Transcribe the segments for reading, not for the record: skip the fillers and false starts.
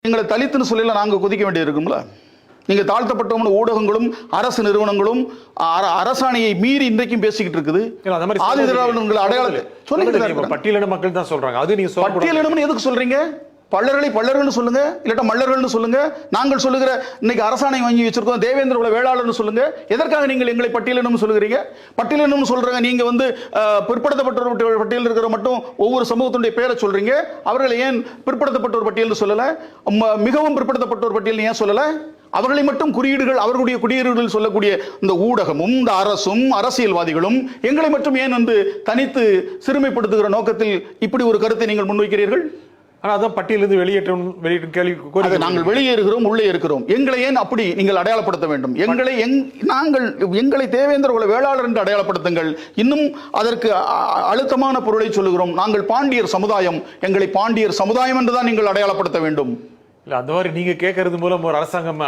எங்களை தலித்துன்னு சொல்லல நாங்க கொதிக்க வேண்டியது இருக்கும்ல. நீங்க தாழ்த்தப்பட்டவங்க ஊடகங்களும் அரசு நிறுவனங்களும் அரசாணையை மீறி இன்றைக்கும் பேசிக்கிட்டு இருக்குது. ஆதி திராவிடர்கள் அடையாளத்தை சொல்லுங்க. பட்டியலின மக்கள் தான் சொல்றாங்க. அது நீங்க பட்டியலினம் எதுக்கு சொல்றீங்க? பல்லர்களை பல்லர்கள் சொல்லுங்க, இல்லாட்ட மல்லர்கள் சொல்லுங்க. நாங்கள் சொல்லுகிற இன்னைக்கு அரசாணை வாங்கி வச்சிருக்கோம் தேவேந்திர குல வேளாளர்னு சொல்லுங்க. எதற்காக நீங்கள் எங்களை பட்டியலினம் சொல்லுகிறீங்க? பட்டியலினம் சொல்றாங்க நீங்க பிற்படுத்தப்பட்டோர் பட்டியல் இருக்கிற மட்டும் ஒவ்வொரு சமூகத்துடைய பேரை சொல்றீங்க. அவர்களை ஏன் பிற்படுத்தப்பட்டோர் பட்டியல் சொல்லல? மிகவும் பிற்படுத்தப்பட்டோர் பட்டியல் ஏன் சொல்லல? அவர்களை மட்டும் குறியீடுகள் அவர்களுடைய குடியீடுகள் சொல்லக்கூடிய இந்த ஊடகமும் இந்த அரசும் அரசியல்வாதிகளும் எங்களை மட்டும் ஏன் தனித்து சிறுமைப்படுத்துகிற நோக்கத்தில் இப்படி ஒரு கருத்தை நீங்கள் முன்வைக்கிறீர்கள்? ஆனால் அதான் பட்டியலிருந்து வெளியேற்றும் கேள்வி நாங்கள் வெளியேறுகிறோம், உள்ளே இருக்கிறோம். எங்களை ஏன் அப்படி நீங்கள் அடையாளப்படுத்த வேண்டும்? எங்களை தேவேந்திர குல வேளாளர் என்று அடையாளப்படுத்துங்கள். இன்னும் அதற்கு அழுத்தமான பொருளை சொல்லுகிறோம். நாங்கள் பாண்டியர் சமுதாயம், எங்களை பாண்டியர் சமுதாயம் என்றுதான் நீங்கள் அடையாளப்படுத்த வேண்டும். அந்த மாதிரி நீங்க கேட்கறது மூலம் ஒரு அரசாங்கம்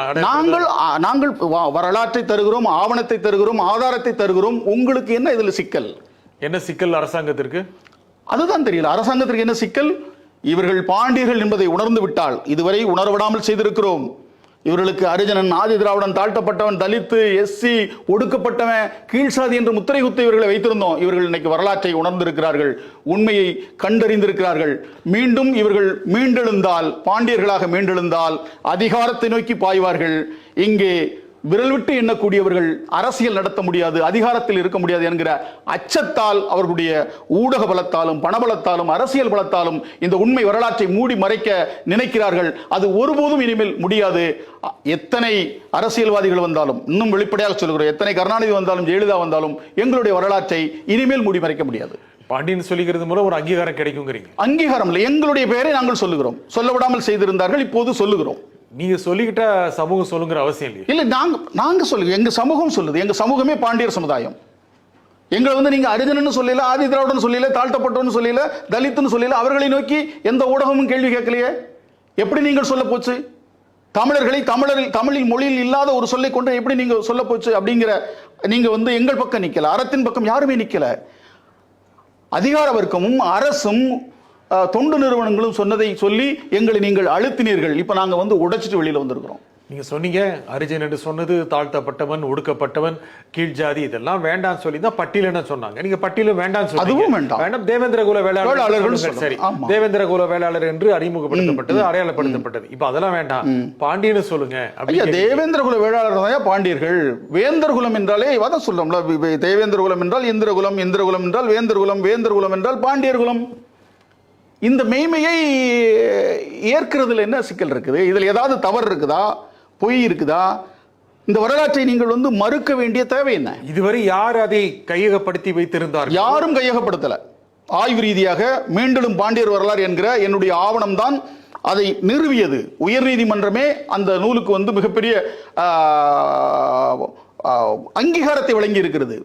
நாங்கள் வரலாற்றை தருகிறோம், ஆவணத்தை தருகிறோம், ஆதாரத்தை தருகிறோம். உங்களுக்கு என்ன இதுல சிக்கல்? என்ன சிக்கல் அரசாங்கத்திற்கு? அதுதான் தெரியல. அரசாங்கத்திற்கு என்ன சிக்கல்? இவர்கள் பாண்டியர்கள் என்பதை உணர்ந்து விட்டால், இதுவரை உணர்விடாமல் செய்திருக்கிறோம். இவர்களுக்கு அரிஜனன், ஆதி திராவிடன், தாழ்த்தப்பட்டவன், தலித்து, எஸ்சி, ஒடுக்கப்பட்டவன், கீழ்சாதி என்று முத்திரை குத்து இவர்களை வைத்திருந்தோம். இவர்கள் இன்னைக்கு வரலாற்றை உணர்ந்திருக்கிறார்கள், உண்மையை கண்டறிந்திருக்கிறார்கள். மீண்டும் இவர்கள் மீண்டெழுந்தால், பாண்டியர்களாக மீண்டெழுந்தால் அதிகாரத்தை நோக்கி பாய்வார்கள். இங்கே விரல் விட்டு எண்ணக்கூடியவர்கள் அரசியல் நடத்த முடியாது, அதிகாரத்தில் இருக்க முடியாது என்கிற அச்சத்தால், அவர்களுடைய ஊடக பலத்தாலும் பணபலத்தாலும் அரசியல் பலத்தாலும் இந்த உண்மை வரலாற்றை மூடி மறைக்க நினைக்கிறார்கள். அது ஒருபோதும் இனிமேல் முடியாது. எத்தனை அரசியல்வாதிகள் வந்தாலும், இன்னும் வெளிப்படையாக சொல்கிறோம், எத்தனை கருணாநிதி வந்தாலும் ஜெயலலிதா வந்தாலும் எங்களுடைய வரலாற்றை இனிமேல் மூடி மறைக்க முடியாது. பாண்டியன் சொல்லிக்கிறது மூலம் ஒரு அங்கீகாரம் கிடைக்குங்கிறீங்க. அங்கீகாரம் இல்லை, எங்களுடைய பெயரை நாங்கள் சொல்லுகிறோம். சொல்ல விடாமல் செய்திருந்தார்கள், இப்போது சொல்லுகிறோம். நீங்க சொல்லிக்கிட்ட சமூகம் சொல்லுங்கிற அவசியம் இல்லை. இல்ல, நாங்க சொல்லுங்க. எங்க சமூகம் சொல்லுது. எங்க சமூகமே பாண்டியர் சமுதாயம். எங்களை நீங்க அரிஜனன்னு சொல்லல, ஆதி திராவிடன் சொல்லல, தாழ்த்தப்பட்டோன்னு சொல்லல, தலித்துன்னு சொல்லல. அவர்களை நோக்கி எந்த ஊடகமும் கேள்வி கேட்கலையே. எப்படி நீங்கள் சொல்ல போச்சு? தமிழர்களை தமிழில் மொழியில் இல்லாத ஒரு சொல்லை கொண்டு எப்படி நீங்க சொல்ல போச்சு? அப்படிங்கிற நீங்க எங்கள் பக்கம் நிக்கல, அறத்தின் பக்கம் யாருமே நிக்கல. அதிகார வர்க்கமும் அரசும் தொண்டு நிறுவனங்களும் சொன்னதை சொல்லி எங்களை நீங்கள் அழுத்தினீர்கள். இப்ப நாங்க உடைச்சிட்டு வெளியில வந்திருக்கிறோம். நீங்க சொன்னீங்க அரிஜன் என்று சொன்னது தாழ்த்தப்பட்டவன், ஒடுக்கப்பட்டவன், கீழ் ஜாதி, இதெல்லாம் வேண்டாம் சொல்லி தான் பட்டியலின சொன்னாங்க. நீங்க பட்டியலும் வேண்டாம் சொல்லி, அதுவும் வேண்டாம், தேவேந்திர குல வேளாளர்கள். சரி, தேவேந்திர குல வேளாளர் என்று அறிமுகப்படுத்தப்பட்டது, அடையாளப்படுத்தப்பட்டது. இப்ப அதெல்லாம் வேண்டாம், பாண்டியன்னு சொல்லுங்க. தேவேந்திர குல வேளாளர் தான் பாண்டியர்கள். வேந்தர் குலம் என்றாலே அதான் சொல்றோம்ல, தேவேந்திர குலம் என்றால் இந்திர குலம், இந்திர குலம் என்றால் வேந்தர் குலம், வேந்தர் குலம் என்றால் பாண்டியர் குலம். இந்த மெய்மையை ஏற்கிறதுல என்ன சிக்கல் இருக்குது? இதுல ஏதாவது தவறு இருக்குதா, பொய் இருக்குதா? இந்த வரலாற்றை நீங்கள் மறுக்க வேண்டிய தேவை என்ன? இதுவரை யார் அதை கையகப்படுத்தி வைத்திருந்தார்? யாரும் கையகப்படுத்தல. ஆய்வு ரீதியாக மீண்டும் பாண்டியர் வரலாறு என்கிற என்னுடைய ஆவணம் தான் அதை நிறுவியது. உயர் நீதிமன்றமே அந்த நூலுக்கு மிகப்பெரிய அங்கீகாரத்தை வழங்கி இருக்கிறது.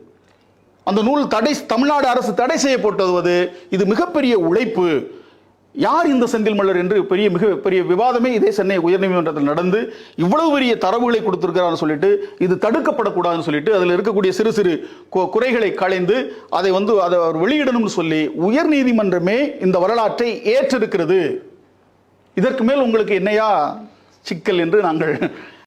அந்த நூல் தமிழ்நாடு அரசு தடை செய்யப்பட்டது. இது மிகப்பெரிய உழைப்பு. யார் இந்த செந்தில் மல்லர் என்று மிகப்பெரிய விவாதமே இதே சென்னை உயர்நீதிமன்றத்தில் நடந்து இவ்வளவு பெரிய தரவுகளை கொடுத்திருக்கிறார் சொல்லிட்டு இது தடுக்கப்படக்கூடாதுன்னு சொல்லிட்டு அதில் இருக்கக்கூடிய சிறு சிறு குறைகளை களைந்து அதை அதை வெளியிடணும்னு சொல்லி உயர்நீதிமன்றமே இந்த வரலாற்றை ஏற்றிருக்கிறது. இதற்கு மேல் உங்களுக்கு என்னையா சிக்கல் என்று நாங்கள்